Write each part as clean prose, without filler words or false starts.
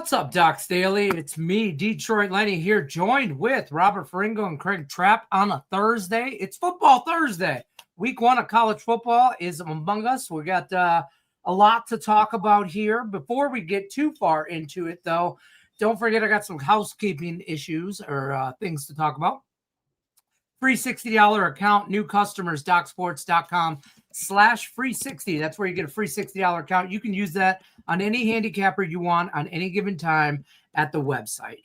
What's up, Docs Daily? It's me, Detroit Lenny, here, joined with Robert Ferringo and Craig Trapp on a Thursday. It's Football Thursday. Week 1 of college football is among us. We got a lot to talk about here. Before we get too far into it, though, don't forget I got some housekeeping issues or things to talk about. Free $60 account, new customers, docsports.com/free60. That's where you get a free $60 account. You can use that on any handicapper you want on any given time at the website.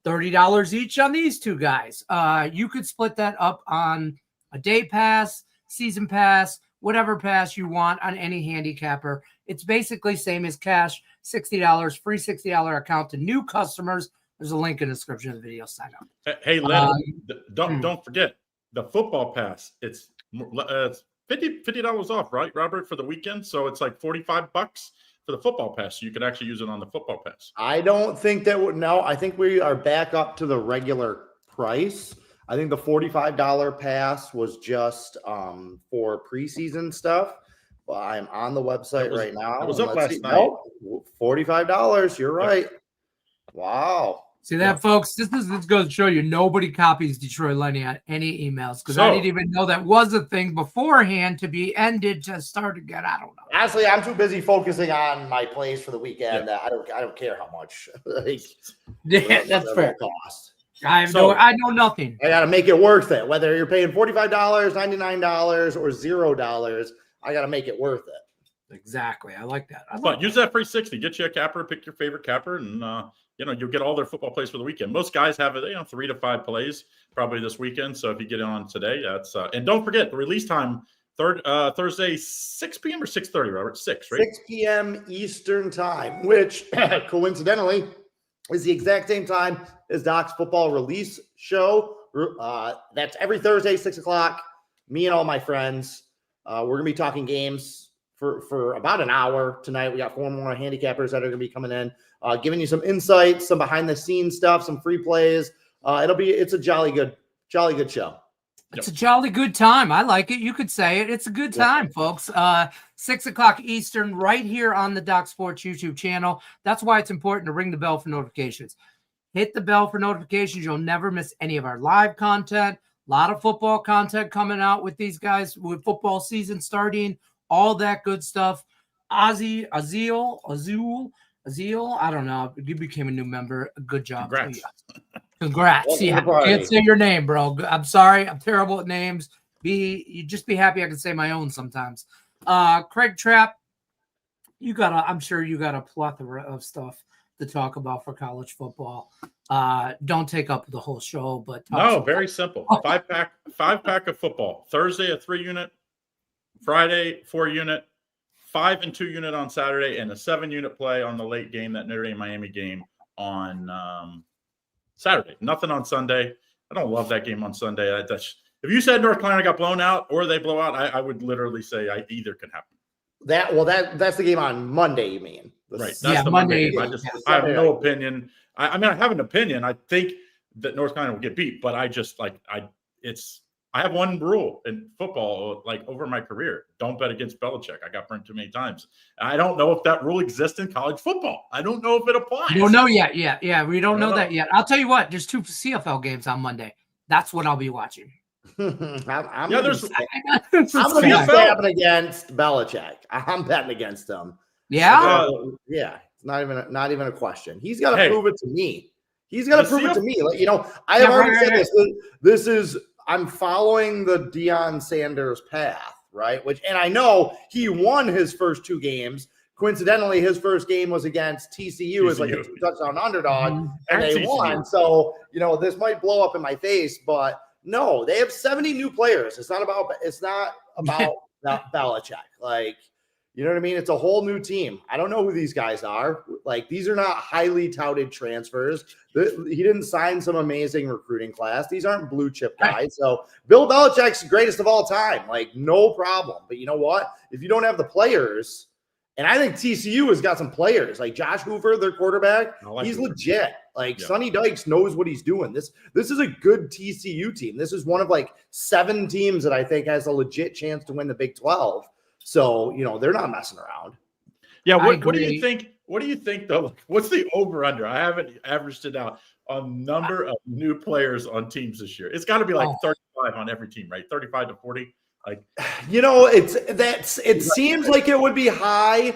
$30 each on these two guys. You could split that up on a day pass, season pass, whatever pass you want on any handicapper. It's basically same as cash, $60, free $60 account to new customers. There's a link in the description of the video. Sign up. Hey, Len, don't forget the football pass. It's $50 off, right, Robert, for the weekend? So it's like $45 for the football pass. So you can actually use it on the football pass. I don't think that would. No, I think we are back up to the regular price. I think the $45 pass was just for preseason stuff. Well, I'm on the website right now. It was up last night. Nope, $45. You're right. Wow. See that, folks? This goes to show you nobody copies Detroit Lenny on any emails because I didn't even know that was a thing beforehand to be ended to start again. I don't know. Honestly, I'm too busy focusing on my plays for the weekend. I don't care how much. That's fair. Cost. I know nothing. I got to make it worth it. Whether you're paying $45, $99, or $0, I got to make it worth it. Exactly. I like that. But use that free 60. Get you a capper. Pick your favorite capper, and you'll get all their football plays for the weekend. Most guys have 3 to 5 plays probably this weekend. So if you get it on today, that's and don't forget the release time Thursday 6 p.m. or 6:30. Robert, 6, right? 6 p.m. Eastern time, which coincidentally is the exact same time as Doc's football release show. That's every Thursday, 6 o'clock. Me and all my friends. We're gonna be talking games for about an hour tonight. We got 4 more handicappers that are going to be coming in, giving you some insights, some behind the scenes stuff, some free plays. It's a jolly good show. It's a jolly good time. I like it. You could say it. It's a good time, folks. 6 o'clock Eastern, right here on the Doc Sports YouTube channel. That's why it's important to ring the bell for notifications. Hit the bell for notifications. You'll never miss any of our live content. A lot of football content coming out with these guys with football season starting. All that good stuff. Azil, I don't know. You became a new member. Good job. Congrats. Yeah, I can't say your name, bro. I'm sorry. I'm terrible at names. You just be happy I can say my own sometimes. Craig Trapp, I'm sure you got a plethora of stuff to talk about for college football. Don't take up the whole show, but very simple. 5-pack of football. Thursday, a 3-unit. Friday, 4-unit, 5 and 2-unit on Saturday, and a 7-unit play on the late game, that Notre Dame Miami game on Saturday. Nothing on Sunday. I don't love that game on Sunday. If you said North Carolina got blown out or they blow out, I would literally say either can happen. That's the game on Monday, you mean? Right. That's the Monday game. I have no opinion. I have an opinion. I think that North Carolina will get beat, but I have one rule in football, like over my career: don't bet against Belichick. I got burnt too many times. I don't know if that rule exists in college football. I don't know if it applies. We don't know yet. Yeah, we don't know that yet. I'll tell you what. There's 2 CFL games on Monday. That's what I'll be watching. I'm betting against Belichick. I'm betting against him. Yeah, It's not even a question. He's got to prove it to me. He's got to prove it to me. I have already said this. This is. I'm following the Deion Sanders path, right? And I know he won his first 2 games. Coincidentally, his first game was against TCU as like a 2-touchdown underdog, and they won. So, this might blow up in my face, but no, they have 70 new players. It's not about Belichick. You know what I mean? It's a whole new team. I don't know who these guys are. These are not highly touted transfers. He didn't sign some amazing recruiting class. These aren't blue chip guys. So Bill Belichick's the greatest of all time. No problem. But you know what? If you don't have the players, and I think TCU has got some players, like Josh Hoover, their quarterback, he's legit. Sonny Dykes knows what he's doing. This is a good TCU team. This is one of 7 teams that I think has a legit chance to win the Big 12. So, they're not messing around. Yeah. What do you think? What do you think though? What's the over under? I haven't averaged it out on number of new players on teams this year. It's got to be like 35 on every team, right? 35 to 40. Like, it seems like it would be high,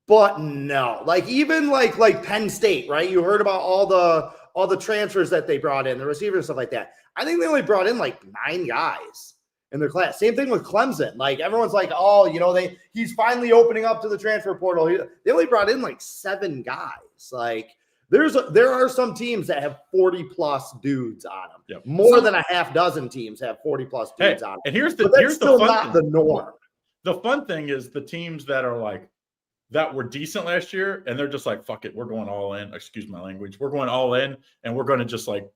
but no. Like even like Penn State, right? You heard about all the transfers that they brought in, the receivers and stuff like that. I think they only brought in like 9 guys in their class. Same thing with Clemson. Like everyone's like, oh, he's finally opening up to the transfer portal. They only brought in like 7 guys. Like there are some teams that have 40 plus dudes on them. Yep. More than a half dozen teams have 40 plus dudes on them. And here's still the fun not thing. the norm. The fun thing is the teams that are like that were decent last year, and they're just like, fuck it, we're going all in. Excuse my language. We're going all in, and we're going to just like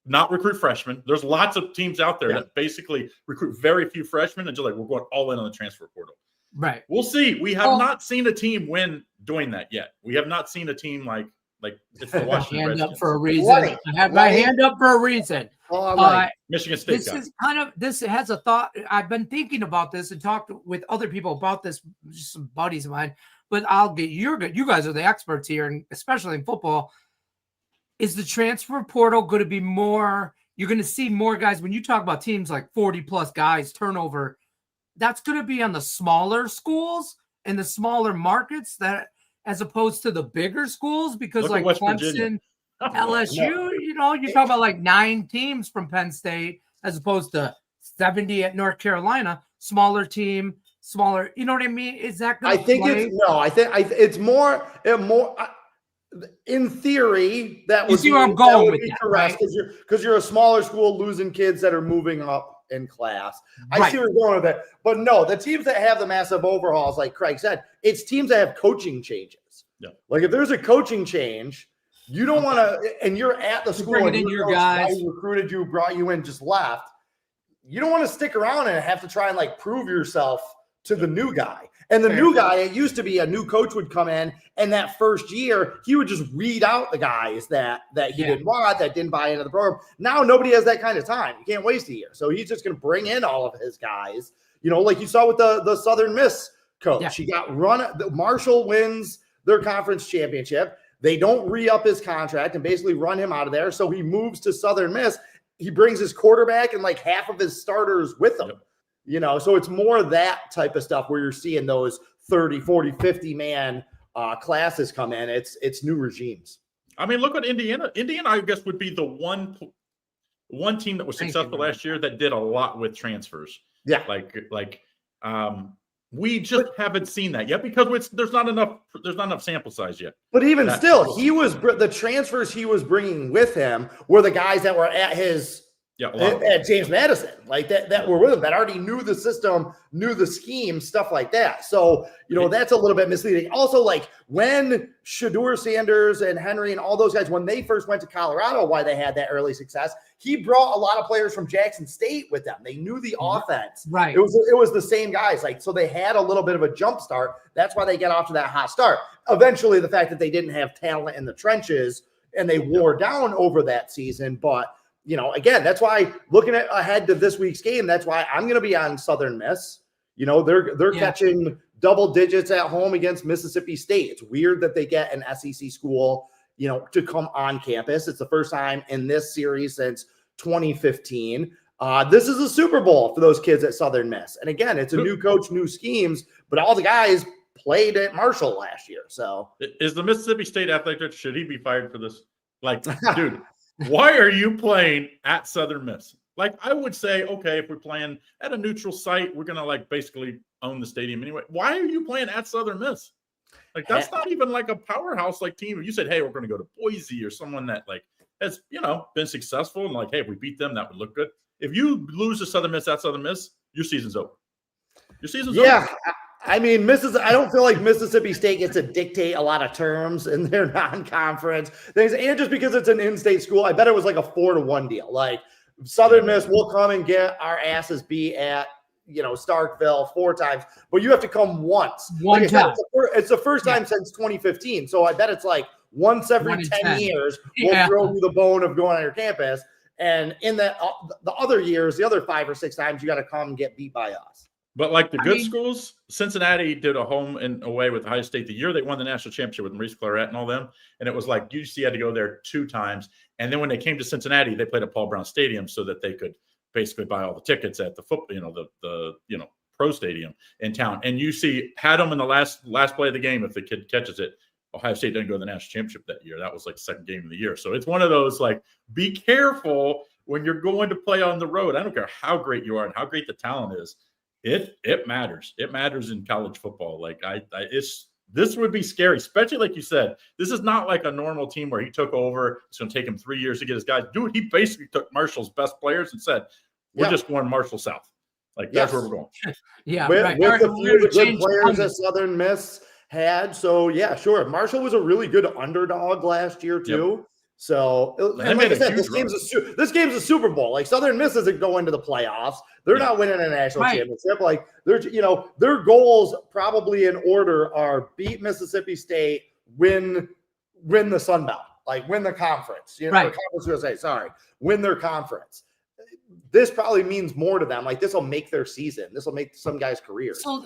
not recruit freshmen. There's lots of teams out there that basically recruit very few freshmen and just like, we're going all in on the transfer portal. Right. We'll see. We have not seen a team win doing that yet. We have not seen a team like it's the Washington hand Redskins. Up for a reason. I have my hand up for a reason. Michigan State. This has a thought. I've been thinking about this and talked with other people about this, just some buddies of mine, but I'll get you guys are the experts here, and especially in football. Is the transfer portal going to be more? You're going to see more guys when you talk about teams like 40 plus guys turnover. That's going to be on the smaller schools and the smaller markets as opposed to the bigger schools, because like Clemson, LSU, you talk about like 9 teams from Penn State as opposed to 70 at North Carolina. Smaller team, smaller. You know what I mean? Is that going to I think it's more. In theory, that would be, I'm going with that, correct, because you're a smaller school losing kids that are moving up in class. I see where you're going with that. But no, the teams that have the massive overhauls, like Craig said, it's teams that have coaching changes. Yeah. Like if there's a coaching change, you don't want to, and you're at the school and your guys recruited you, brought you in, just left. You don't want to stick around and have to try and like prove yourself to the new guy. And the new guy, it used to be a new coach would come in, and that first year, he would just weed out the guys that he didn't want, that didn't buy into the program. Now nobody has that kind of time. You can't waste a year. So he's just going to bring in all of his guys, like you saw with the Southern Miss coach. Yeah. He got Marshall wins their conference championship. They don't re-up his contract and basically run him out of there. So he moves to Southern Miss. He brings his quarterback and like half of his starters with him. Yep. So it's more that type of stuff where you're seeing those 30, 40, 50 man classes come in. It's new regimes. I mean, look at Indiana. Indiana, I guess, would be the one team that was successful last year that did a lot with transfers. Yeah. We just haven't seen that yet because there's not enough sample size yet. But even still, the transfers he was bringing with him were the guys that were at his at James Madison, like that were with him, that already knew the system, knew the scheme, stuff like that. So, that's a little bit misleading. Also, like when Shedeur Sanders and Henry and all those guys, when they first went to Colorado, why they had that early success, he brought a lot of players from Jackson State with them. They knew the offense. Right. It was the same guys. Like, so they had a little bit of a jump start. That's why they got off to that hot start. Eventually, the fact that they didn't have talent in the trenches and they wore down over that season, but again, that's why looking ahead to this week's game, that's why I'm going to be on Southern Miss. They're catching double digits at home against Mississippi State. It's weird that they get an SEC school, to come on campus. It's the first time in this series since 2015. This is a Super Bowl for those kids at Southern Miss. And again, it's a new coach, new schemes, but all the guys played at Marshall last year. So is the Mississippi State athletic, should he be fired for this? Like, dude. Why are you playing at Southern Miss? Like, I would say, okay, if we're playing at a neutral site, we're going to like basically own the stadium anyway. Why are you playing at Southern Miss? Like, that's not even like a powerhouse like team. If you said, hey, we're going to go to Boise or someone that like has, been successful and like, hey, if we beat them, that would look good. If you lose to Southern Miss at Southern Miss, your season's over. Your season's over. I mean, I don't feel like Mississippi State gets to dictate a lot of terms in their non-conference things. And just because it's an in-state school, I bet it was like a 4-1 deal. Like Southern Miss will come and get our asses beat at, Starkville 4 times, but you have to come once. One time. It's the first time since 2015. So I bet it's like once every 10 years, we'll throw you the bone of going on your campus. And in the other years, the other 5 or 6 times, you got to come and get beat by us. But like the good schools, Cincinnati did a home and away with Ohio State the year they won the national championship with Maurice Claret and all them. And it was like UC had to go there 2 times. And then when they came to Cincinnati, they played at Paul Brown Stadium so that they could basically buy all the tickets at the football, the pro stadium in town. And UC had them in the last play of the game. If the kid catches it, Ohio State didn't go to the national championship that year. That was like the second game of the year. So it's one of those, like, be careful when you're going to play on the road. I don't care how great you are and how great the talent is. It matters. It matters in college football. Like this would be scary, especially like you said. This is not like a normal team where he took over. It's going to take him 3 years to get his guys. Dude, he basically took Marshall's best players and said, "We're just going Marshall South." Like that's where we're going. Yeah, with right. the few good players that Southern Miss had. So yeah, sure. Marshall was a really good underdog last year too. Yep. So, and like I said, this game's a Super Bowl. Like Southern Miss isn't going to the playoffs. They're not winning a national championship. Like their goals probably in order are beat Mississippi State, win the Sun Belt, like win the conference. Conference USA. Sorry, win their conference. This probably means more to them. Like this will make their season. This will make some guys' careers. So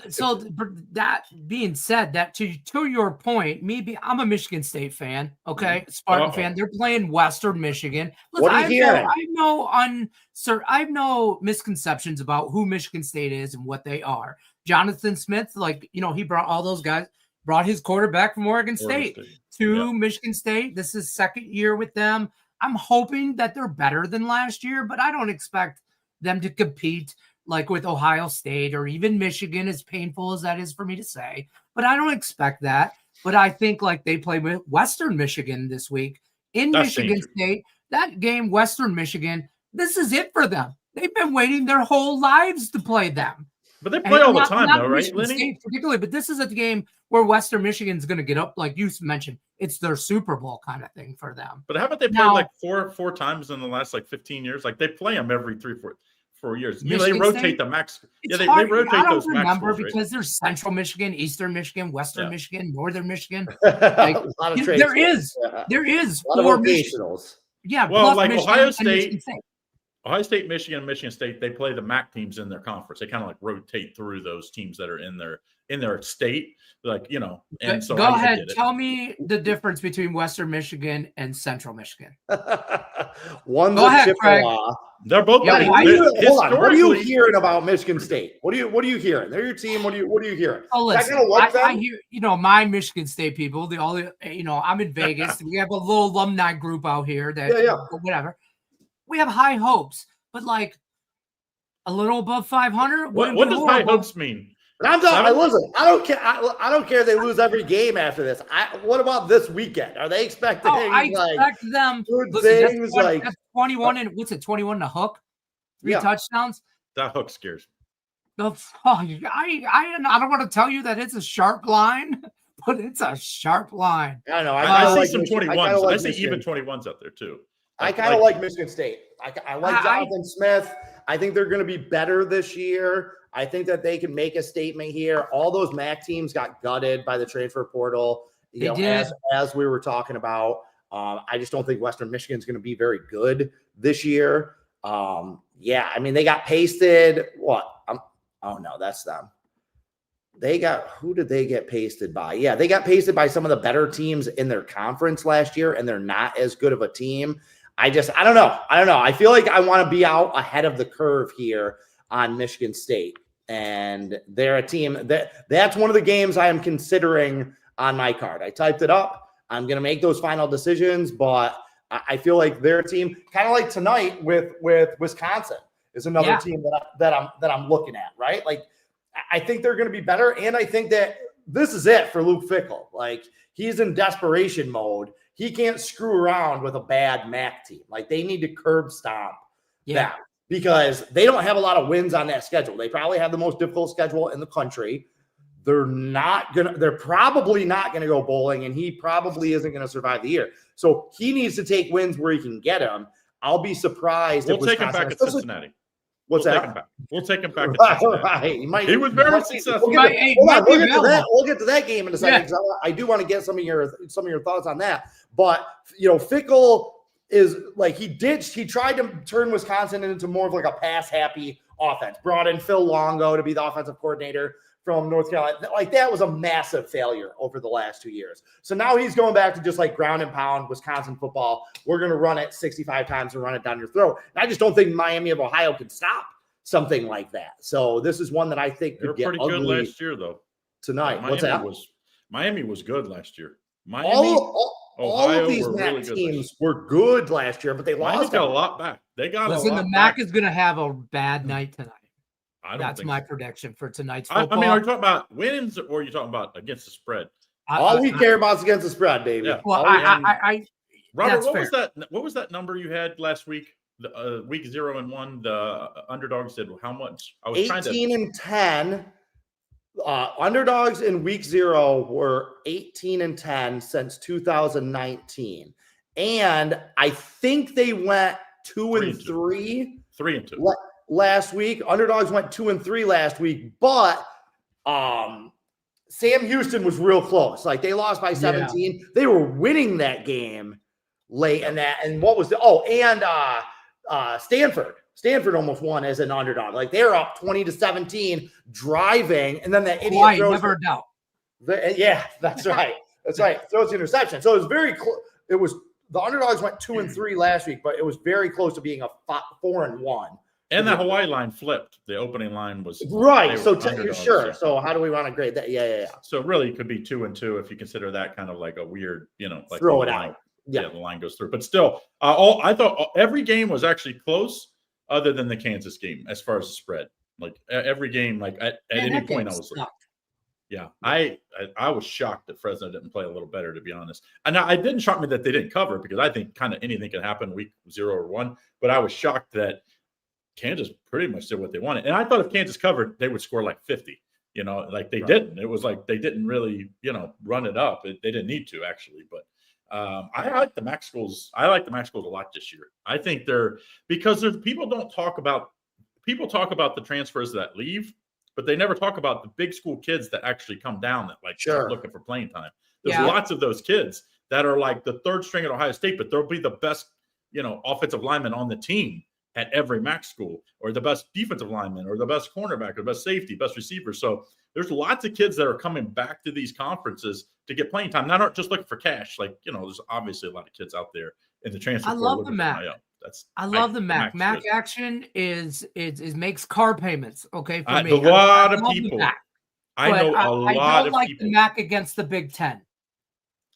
that being said, that to your point, I'm a Michigan State fan. Okay, Spartan fan. They're playing Western Michigan. Listen, I have no misconceptions about who Michigan State is and what they are. Jonathan Smith, he brought all those guys. Brought his quarterback from Oregon State to Michigan State. This is second year with them. I'm hoping that they're better than last year, but I don't expect them to compete like with Ohio State or even Michigan, as painful as that is for me to say. But I don't expect that. But I think like they play with Western Michigan this week in Michigan State. That game, Western Michigan, this is it for them. They've been waiting their whole lives to play them. But they play all the time, though, right, Lenny? State particularly, but this is a game where Western Michigan's going to get up, like you mentioned. It's their Super Bowl kind of thing for them. But haven't they played like four times in the last 15 years? Like they play them every 4 years. They rotate the max. They rotate those. I don't remember because there's Central Michigan, Eastern Michigan, Western Michigan, Northern Michigan. Like, there is 4 Michiganals. Yeah, well, like Ohio State. Ohio State, Michigan, and Michigan State, they play the MAC teams in their conference. They kind of like rotate through those teams that are in their state, And so go ahead, tell me the difference between Western Michigan and Central Michigan. One's a Chippewa. They're both. Hold on. What are you hearing about Michigan State? What are you hearing? They're your team. What are you hearing? Oh, listen, I hear my Michigan State people. I'm in Vegas. We have a little alumni group out here that whatever. We have high hopes, but like a little above 500. What does high hopes mean? And listen, I don't care. I don't care if they lose every game after this. What about this weekend? Are they expecting? I expect them. Good things like that's 21 and what's it? 21 and a hook, 3 touchdowns. That hook scares me. I don't want to tell you that it's a sharp line, but it's a sharp line. I don't know. I see some 21s. I see even 21s out there too. I kind of like Michigan State. I like Jonathan Smith. I think they're going to be better this year. I think that they can make a statement here. All those MAC teams got gutted by the transfer portal. As we were talking about. I just don't think Western Michigan's going to be very good this year. They got pasted. What? Oh no, that's them. Who did they get pasted by? Yeah, they got pasted by some of the better teams in their conference last year, and they're not as good of a team. I don't know. I feel like I want to be out ahead of the curve here on Michigan State. And they're a team that's one of the games I am considering on my card. I typed it up. I'm going to make those final decisions, but I feel like their team, kind of like tonight with Wisconsin, is another team that I'm looking at, right? Like, I think they're going to be better, and I think that this is it for Luke Fickell. Like, he's in desperation mode. He can't screw around with a bad MAC team. Like, they need to curb stomp them because they don't have a lot of wins on that schedule. They probably have the most difficult schedule in the country. They're probably not going to go bowling, and he probably isn't going to survive the year. So he needs to take wins where he can get them. I'll be surprised. We'll take him back at Cincinnati. What's that? We'll take him back at Cincinnati. Right. He was very successful. We'll get to that game in a second because I do want to get some of your thoughts on that. But Fickell is like he tried to turn Wisconsin into more of like a pass happy offense. Brought in Phil Longo to be the offensive coordinator from North Carolina. Like, that was a massive failure over the last 2 years. So now he's going back to just like ground and pound Wisconsin football. We're going to run it 65 times and run it down your throat. And I just don't think Miami of Ohio can stop something like that. So this is one that I think could get pretty ugly good last year, though. Tonight. Miami What's that? Miami was good last year. Miami, all of these were MAC really good teams were good last year, but they Miami's lost. got a lot back. They got Listen, a lot the MAC back. is going to have a bad night tonight. That's my so. prediction for tonight's football. I mean, are you talking about wins or are you talking about against the spread? All we care about is against the spread, baby. Yeah. Well, Robert, what was that? What was that number you had last week? The week 0 and 1. The underdogs did how much? I was 18 and 10. Underdogs in week 0 were 18 and 10 since 2019, and I think they went 2 and 3. 3 and 2 last week. Underdogs went 2 and 3 last week, but Sam Houston was real close. Like, they lost by 17. Yeah. They were winning that game late, and what was Stanford almost won as an underdog. Like, they're up 20-17 driving, and then that idiot throws. Never a doubt. Yeah, that's right. That's right. Throws the interception. So it was very close. It was the underdogs went 2 and 3 last week, but it was very close to being a 4 and 1. And the Hawaii line flipped. The opening line was right. So sure. So how do we want to grade that? Yeah. So really, it could be 2 and 2 if you consider that kind of like a weird, like throw it out. Yeah, the line goes through. But still, I thought every game was actually close, other than the Kansas game as far as the spread. Like every game, like at any point, I was like, yeah, I was shocked that Fresno didn't play a little better, to be honest. And it didn't shock me that they didn't cover, because I think kind of anything can happen week 0 or 1. But I was shocked that Kansas pretty much did what they wanted. And I thought if Kansas covered, they would score like 50. Like they didn't. It was like they didn't really, run it up. They didn't need to, actually. But I like the MAC schools. I like the MAC schools a lot this year. I think because people talk about the transfers that leave, but they never talk about the big school kids that actually come down that start looking for playing time. There's lots of those kids that are like the third string at Ohio State, but they'll be the best, offensive lineman on the team at every MAC school, or the best defensive lineman, or the best cornerback, or the best safety, best receiver. So there's lots of kids that are coming back to these conferences to get playing time. Not just looking for cash. There's obviously a lot of kids out there in the transfer. I love the MAC. I love the MAC. MAC action is makes car payments. Okay, for me. A lot of people. I know a lot of people. I don't like the MAC against the Big Ten.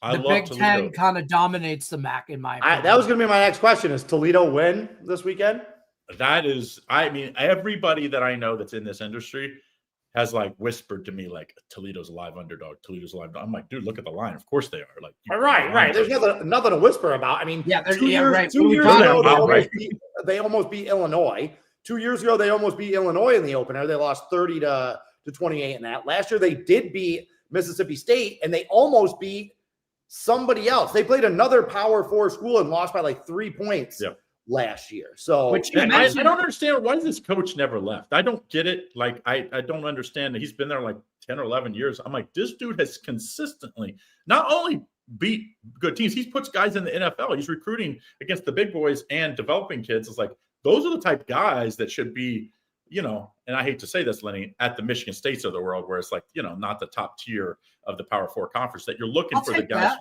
The Big Ten kind of dominates the MAC in my opinion. That was going to be my next question. Is Toledo win this weekend? That is, everybody that I know that's in this industry has whispered to me Toledo's a live underdog. Toledo's a live underdog. I'm like, dude, look at the line. Of course they are. Right. There's nothing to whisper about. I mean, 2 years ago they almost beat Illinois. 2 years ago they almost beat Illinois in the opener. They lost 30 to 28 in that. Last year they did beat Mississippi State, and they almost beat somebody else. They played another Power 4 school and lost by 3 points. Yeah. Last year. So I don't understand why this coach never left. I don't get it. I don't understand that he's been there 10 or 11 years. I'm like, this dude has consistently not only beat good teams, he puts guys in the NFL. He's recruiting against the big boys and developing kids. It's those are the type of guys that should be, and I hate to say this, Lenny, at the Michigan States of the world, where it's not the top tier of the Power 4 conference, that you're looking for the guys.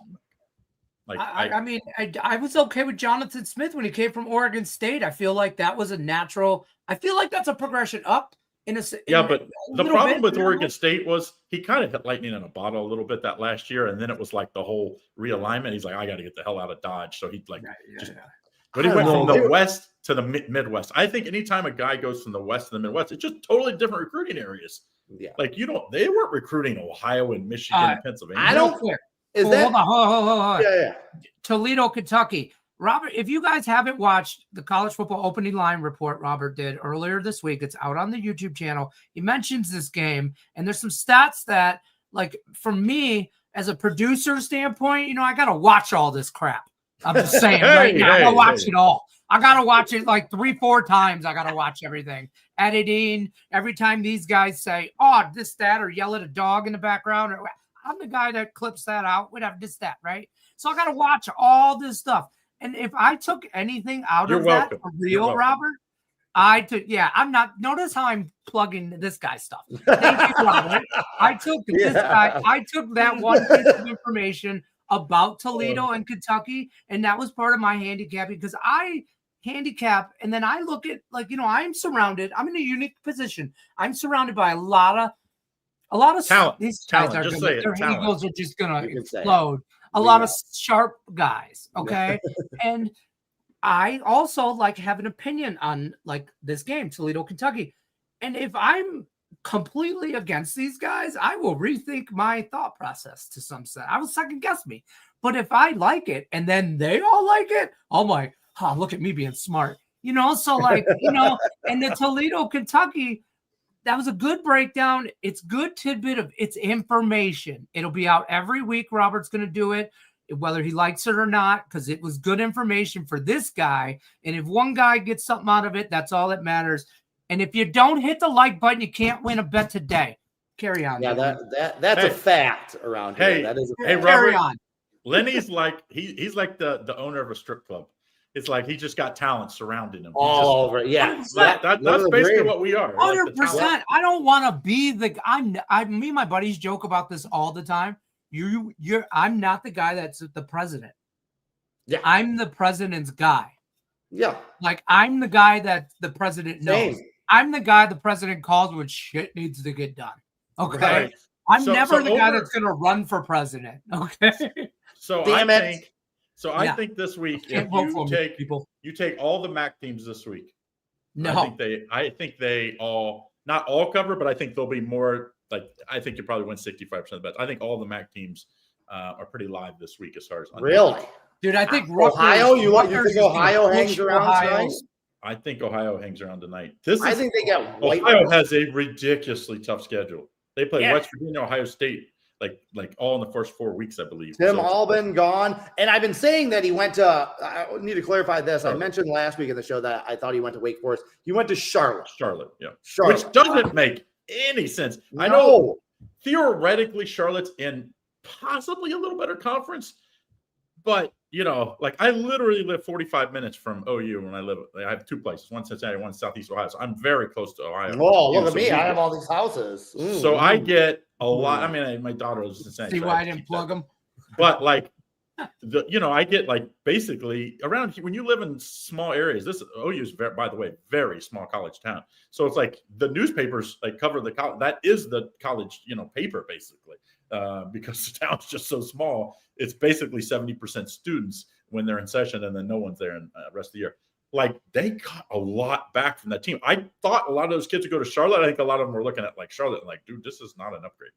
I was okay with Jonathan Smith when he came from Oregon State. I feel like that was a natural. I feel like that's a progression up but the problem with Oregon State was he kind of hit lightning in a bottle a little bit that last year, and then it was the whole realignment. He's like, I got to get the hell out of Dodge. So he But he went from the West to the Midwest. I think anytime a guy goes from the West to the Midwest, it's just totally different recruiting areas. Yeah, they weren't recruiting Ohio and Michigan and Pennsylvania. I don't care. Hold on. Yeah. Toledo, Kentucky. Robert, if you guys haven't watched the college football opening line report Robert did earlier this week, it's out on the YouTube channel. He mentions this game, and there's some stats that, for me, as a producer standpoint, I got to watch all this crap. I'm just saying right now. I got to watch it all. I got to watch it 3-4 times. I got to watch everything. Editing, every time these guys say, this, that, or yell at a dog in the background, or I'm the guy that clips that out, whatever, this, that, right? So I got to watch all this stuff. And if I took anything out of that for real, Robert, I'm not. Notice how I'm plugging this guy's stuff. Thank you, Robert. I took this guy. I took that one piece of information about Toledo and Kentucky, and that was part of my handicapping because I handicap, and then I look at I'm surrounded. I'm in a unique position. I'm surrounded by a lot of talent. These guys talent. are Just gonna, say it. their Talent. egos are just gonna explode. A lot of sharp guys. Okay, and I also have an opinion on this game, Toledo, Kentucky. And if I'm completely against these guys, I will rethink my thought process to some extent. I will second guess me. But if I like it and then they all like it, I'm like, look at me being smart. So and the Toledo, Kentucky, that was a good breakdown. It's good tidbit of it's information. It'll be out every week. Robert's going to do it, whether he likes it or not, because it was good information for this guy. And if one guy gets something out of it, that's all that matters. And if you don't hit the like button, you can't win a bet today. Carry on. Yeah, that's a fact around here. That is a fact. Carry on. Lenny's he's like the owner of a strip club. It's like he just got talent surrounding him. All over. Yeah. That's basically what we are. 100%. I don't want to be me and my buddies joke about this all the time. I'm not the guy that's the president. Yeah. I'm the president's guy. Yeah. I'm the guy that the president knows. Same. I'm the guy the president calls when shit needs to get done. Okay. Right. I'm never the guy that's going to run for president. Okay. So I think this week, if you take all the MAC teams this week. No. I think they all, not all cover, but I think there'll be more. I think you probably win 65% of the bets. I think all the MAC teams are pretty live this week as far as really, dude. I think Ohio. You think Ohio hangs around tonight? I think Ohio hangs around tonight. I think they get Ohio has a ridiculously tough schedule. They play West Virginia, Ohio State, like all in the first 4 weeks, I believe. Tim Albin gone, and I've been saying that he went to. I need to clarify this. I mentioned last week in the show that I thought he went to Wake Forest. He went to Charlotte. Which doesn't make any sense. I know theoretically Charlotte's in possibly a little better conference, but I literally live 45 minutes from OU when I have two places, one Cincinnati, one Southeast Ohio. So I'm very close to Ohio. Oh, look at me. I have all these houses. So I get a lot. I mean, my daughter lives in Cincinnati. See why I didn't plug them? But I get basically around when you live in small areas. This OU is, by the way, very small college town. So it's the newspapers cover the college. That is the college paper basically, because the town's just so small. It's basically 70% students when they're in session, and then no one's there in the rest of the year. They got a lot back from that team. I thought a lot of those kids would go to Charlotte. I think a lot of them were looking at Charlotte and dude, this is not an upgrade.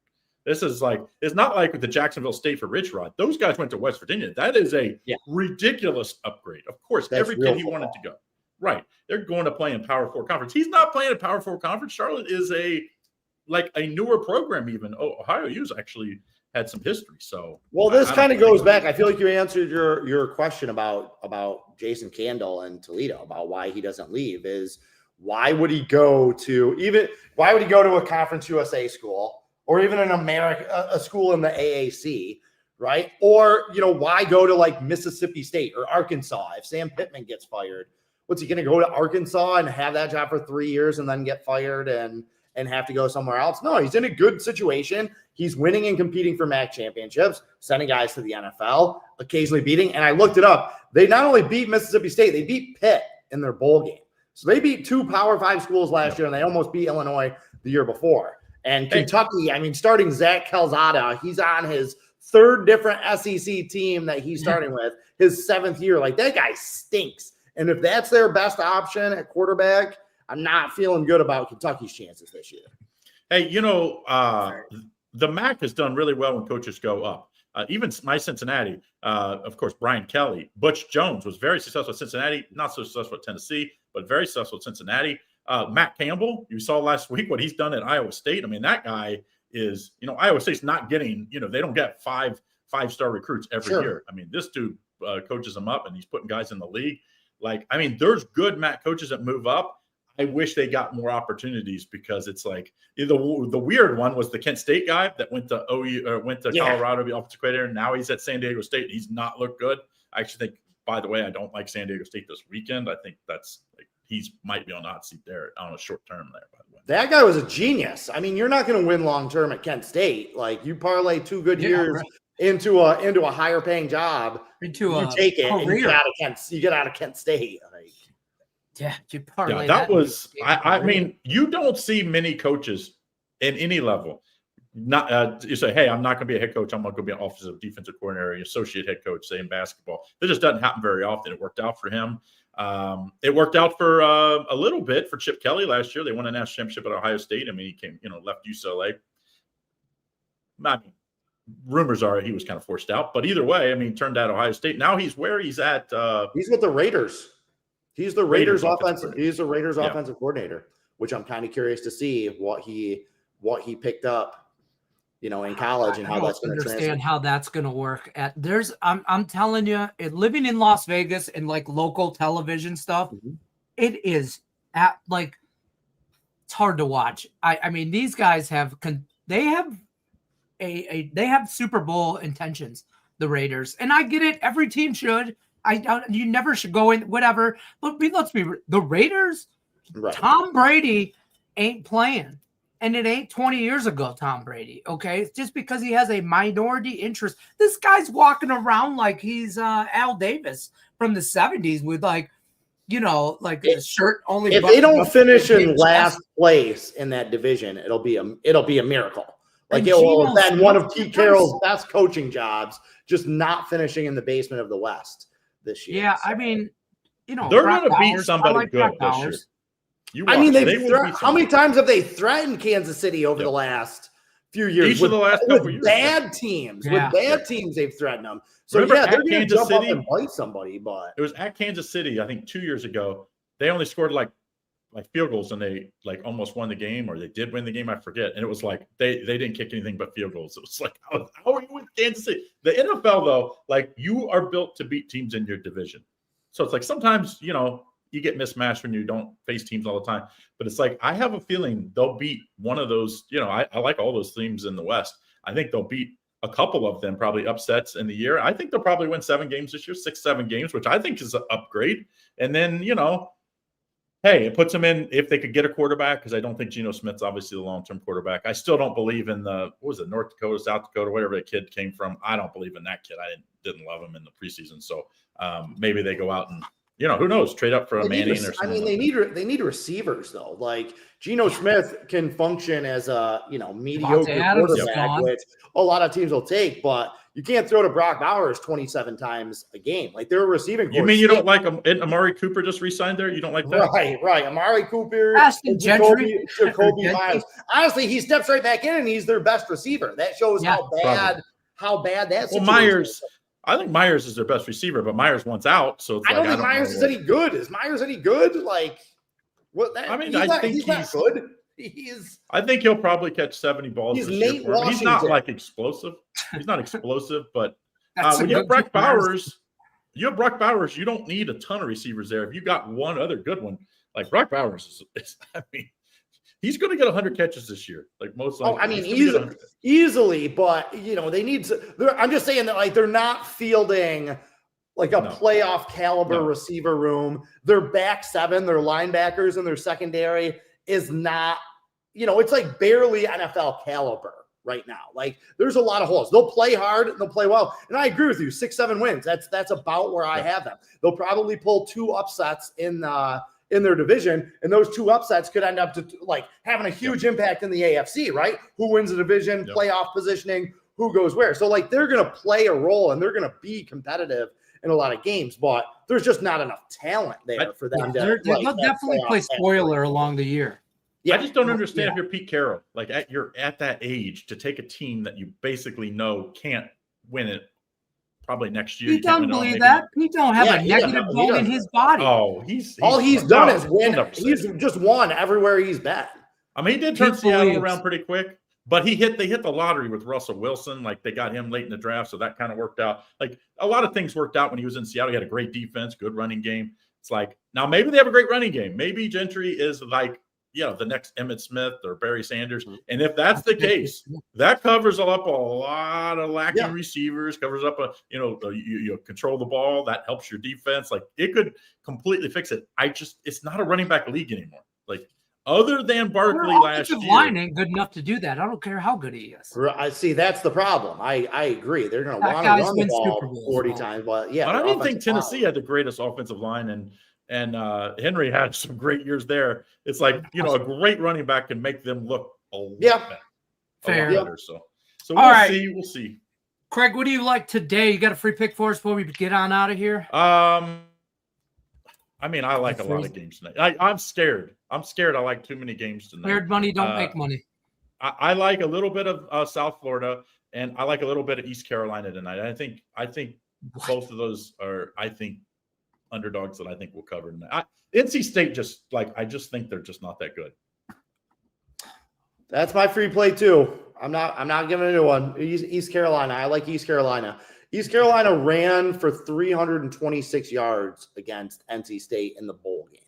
This is it's not like with the Jacksonville State for Rich Rod. Those guys went to West Virginia. That is a ridiculous upgrade. Of course, every kid he wanted to go. Right. They're going to play in Power 4 conference. He's not playing a Power 4 conference. Charlotte is a newer program even. Ohio U's actually had some history. So this kind of goes back. I feel like you answered your question about Jason Candle and Toledo about why he doesn't leave. Is why would he go to a Conference USA school or even a school in the AAC, right? Or why go to Mississippi State or Arkansas if Sam Pittman gets fired? What's he going to go to Arkansas and have that job for 3 years and then get fired and have to go somewhere else? No, he's in a good situation. He's winning and competing for MAC championships, sending guys to the NFL, occasionally beating. And I looked it up. They not only beat Mississippi State, they beat Pitt in their bowl game. So they beat 2 Power 5 schools last year, and they almost beat Illinois the year before. And Kentucky, starting Zach Calzada, he's on his 3rd different SEC team that he's starting with, his 7th year. That guy stinks. And if that's their best option at quarterback, I'm not feeling good about Kentucky's chances this year. Hey, the MAC has done really well when coaches go up. Even my Cincinnati, of course, Brian Kelly, Butch Jones was very successful at Cincinnati, not so successful at Tennessee, but very successful at Cincinnati. Matt Campbell, you saw last week what he's done at Iowa State. I mean, that guy is, Iowa State's not getting, they don't get five-star recruits every year. I mean, this dude coaches them up and he's putting guys in the league. There's good MAC coaches that move up. I wish they got more opportunities because it's the weird one was the Kent State guy that went to OU or went to Colorado to be offensive coordinator. And now he's at San Diego State. He's not looked good. I actually think, by the way, I don't like San Diego State this weekend. I think that's he's might be on the hot seat there on a short term there, by the way. That guy was a genius. I mean, you're not going to win long term at Kent State. Like, you parlay 2 good years into a higher paying job, you take it and you get out of Kent State. Like, you parlay that was I mean, you don't see many coaches in any level. Not you say, hey, I'm not going to be a head coach. I'm going to be an offensive defensive coordinator, associate head coach, say in basketball. That just doesn't happen very often. It worked out for him. It worked out for a little bit for Chip Kelly last year. They won a national championship at Ohio State. I mean, he came, left UCLA. I mean, rumors are he was kind of forced out, but either way, I mean, turned out Ohio State. Now he's where he's at. He's with the Raiders. He's the Raiders offensive. He's the Raiders offensive coordinator, which I'm kind of curious to see what he picked up, in college and how that's going to understand how that's going to work. I'm telling you, living in Las Vegas and like local television stuff, it is it's hard to watch. I mean, these guys have Super Bowl intentions, the Raiders, and I get it. Every team should. You never should go in whatever. But let's be the Raiders. Right. Tom Brady ain't playing. And it ain't 20 years ago, Tom Brady, okay? It's just because he has a minority interest. This guy's walking around like he's Al Davis from the 70s with a shirt only. If they don't finish in last place in that division, it'll be a miracle. Like, it will have been one of Pete Carroll's best coaching jobs, just not finishing in the basement of the West this year. Yeah, so. I mean, they're going to beat somebody good this year. How many times have they threatened Kansas City over the last few years? Each of the last couple years. Bad teams. With bad teams, they've threatened them. So, they're going to jump up and bite somebody. But it was at Kansas City, I think 2 years ago. They only scored like field goals, and they almost won the game, or they did win the game. I forget. And it was like they didn't kick anything but field goals. It was like, how are you with Kansas City? The NFL, though, you are built to beat teams in your division. So it's like sometimes, you get mismatched when you don't face teams all the time. But it's like, I have a feeling they'll beat one of those. I like all those teams in the West. I think they'll beat a couple of them, probably upsets in the year. I think they'll probably win 7 games this year, 6-7 games, which I think is an upgrade. And then, hey, it puts them in if they could get a quarterback, because I don't think Geno Smith's obviously the long-term quarterback. I still don't believe in North Dakota, South Dakota, wherever the kid came from. I don't believe in that kid. I didn't love him in the preseason. So maybe they go out and, who knows, trade up for a Manning or something. I mean, they need receivers, though. Like, Geno Smith can function as a, mediocre quarterback, which a lot of teams will take, but you can't throw to Brock Bowers 27 times a game. Like, they're a receiving coach. You mean you don't like him? Amari Cooper just re-signed there? You don't like that? Right. Amari Cooper, Jacoby Myers. Honestly, he steps right back in, and he's their best receiver. That shows how bad that situation is. I think Myers is their best receiver, but Myers wants out. So it's I don't think Myers is any good. Is Myers any good? Like, what? I mean, I think he's not good. I think he'll probably catch 70 balls. He's not explosive. He's not explosive, but when you have Brock Bowers, you don't need a ton of receivers there. If you got one other good one, like Brock Bowers he's going to get 100 catches this year, like most likely. I mean, easily, but they need to. I'm just saying that they're not fielding like a playoff caliber receiver room. Their back 7, their linebackers, and their secondary is not. It's like barely NFL caliber right now. Like, there's a lot of holes. They'll play hard, they'll play well, and I agree with you. 6-7 wins. That's about where I have them. They'll probably pull 2 upsets in their division, and those 2 upsets could end up to having a huge impact in the AFC, right? Who wins the division, playoff positioning, who goes where. So they're going to play a role, and they're going to be competitive in a lot of games, but there's just not enough talent there for them to. They'll definitely play spoiler along the year. Yeah, I just don't understand if you're Pete Carroll, you're at that age to take a team that you basically know can't win it. Probably next year. He don't believe that. He don't have a negative bone in his body. Oh, all he's done is win. He's just won everywhere he's been. I mean, he did turn Seattle around pretty quick, but they hit the lottery with Russell Wilson. Like, they got him late in the draft, so that kind of worked out. Like, a lot of things worked out when he was in Seattle. He had a great defense, good running game. It's like, now maybe they have a great running game. Maybe Gentry is the next Emmitt Smith or Barry Sanders. And if that's the case, that covers up a lot of lacking receivers, covers up you control the ball. That helps your defense. Like, it could completely fix it. It's not a running back league anymore. Like, other than Barkley last year, line ain't good enough to do that. I don't care how good he is. I see. That's the problem. I agree. They're going to want to run the ball 40 times, but But I didn't think Tennessee had the greatest offensive line, and Henry had some great years there. It's like, a great running back can make them look a lot better. Fair. Better. So we'll see. Craig, what do you like today? You got a free pick for us before we get on out of here? I mean, I like a lot of games tonight. I'm scared. I like too many games tonight. Scared money don't make money. I like a little bit of South Florida, and I like a little bit of East Carolina tonight. I think both of those are, underdogs that I think will cover tonight. NC State I just think they're just not that good. That's my free play too. I'm not giving a new one. East Carolina. I like East Carolina. East Carolina ran for 326 yards against NC State in the bowl game.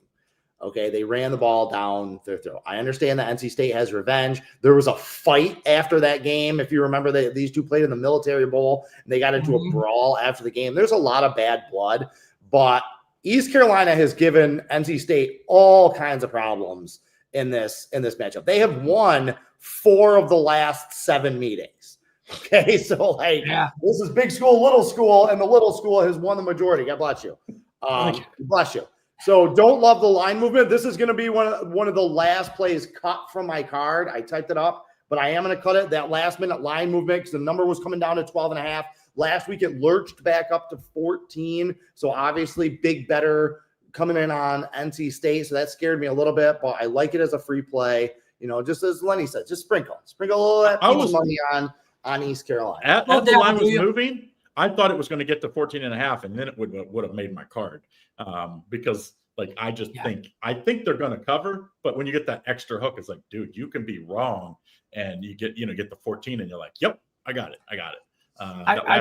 Okay, they ran the ball down their throat. I understand that NC State has revenge. There was a fight after that game. If you remember, these two played in the Military Bowl, and they got into a brawl after the game. There's a lot of bad blood, but East Carolina has given NC State all kinds of problems in this matchup. They have won 4 of the last 7 meetings. Okay, so this is big school, little school, and the little school has won the majority. God bless you. Bless you. So don't love the line movement. This is going to be one of the last plays cut from my card. I typed it up, but I am going to cut it. That last minute line movement, because the number was coming down to 12.5. Last week it lurched back up to 14. So obviously big better coming in on NC State. So that scared me a little bit, but I like it as a free play. Just as Lenny said, just sprinkle a little of that money on East Carolina. As the line was moving, I thought it was going to get to 14.5, and then it would have made my card. Because I think they're going to cover, but when you get that extra hook, it's like, dude, you can be wrong, and you get the 14, and you're like, yep, I got it.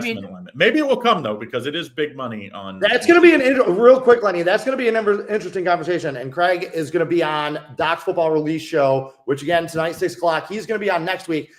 Minute limit. Maybe it will come though, because it is big money on. That's going to be real quick, Lenny. That's going to be an interesting conversation, and Craig is going to be on Doc's Football Release Show, which again tonight 6:00. He's going to be on next week.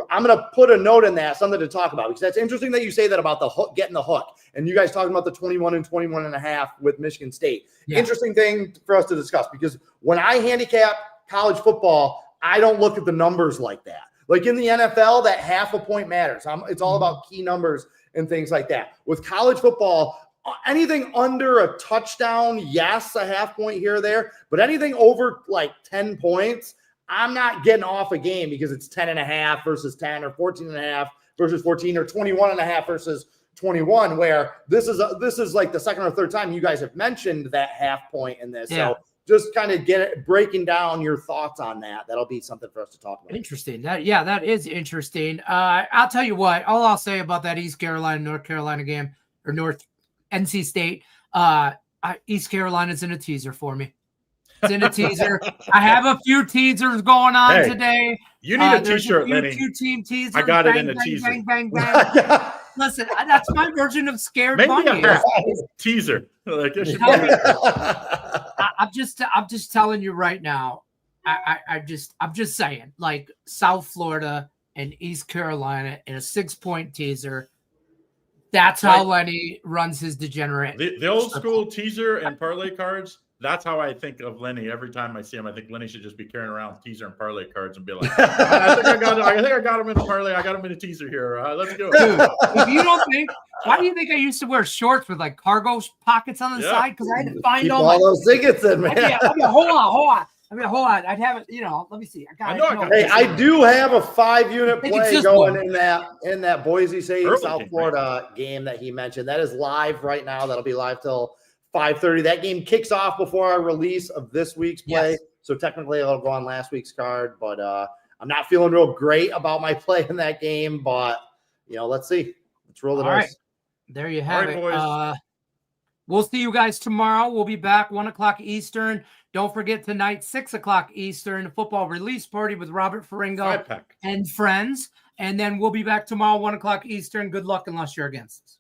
I'm going to put a note in that, something to talk about, because that's interesting that you say that about the hook, getting the hook, and you guys talking about the 21 and 21.5 with Michigan State. Yeah. Interesting thing for us to discuss, because when I handicap college football, I don't look at the numbers like that. Like in the NFL, that half a point matters. It's all about key numbers and things like that. With college football, anything under a touchdown, yes, a half point here or there, but anything over 10 points, I'm not getting off a game because it's 10.5 versus 10, or 14.5 versus 14, or 21.5 versus 21, where this is like the second or third time you guys have mentioned that half point in this. Yeah. So just kind of breaking down your thoughts on that. That'll be something for us to talk about. Interesting. That is interesting. I'll tell you what, all I'll say about that East Carolina, North Carolina game, or North NC State, East Carolina's in a teaser for me. It's in a teaser. I have a few teasers going on today. You need a t-shirt, Lenny. Team teasers. I got it in a teaser. Bang, bang, bang. Listen, that's my version of scared money. Teaser. I'm just telling you right now. I'm just saying, South Florida and East Carolina in a 6-point teaser. That's how Lenny runs his degenerate. The old school teaser and parlay cards. That's how I think of Lenny every time I see him. I think Lenny should just be carrying around teaser and parlay cards and be like, I think I got him in a parlay. I got him in a teaser here. Let's go. Dude, if you don't think, why do you think I used to wear shorts with cargo pockets on the side? Because I had to find all those tickets in, man. Hold on. I'd have it, let me see. I do have a 5-unit play going in that Boise State, South Florida game that he mentioned. That is live right now. That'll be live till 5:30. That game kicks off before our release of this week's play. Yes. So technically it'll go on last week's card, but I'm not feeling real great about my play in that game, but let's see. Let's roll the dice. Right. There you have it. Boys. We'll see you guys tomorrow. We'll be back 1:00 Eastern. Don't forget tonight, 6:00 Eastern, football release party with Robert Ferringo and friends. And then we'll be back tomorrow, 1:00 Eastern. Good luck unless you're against us.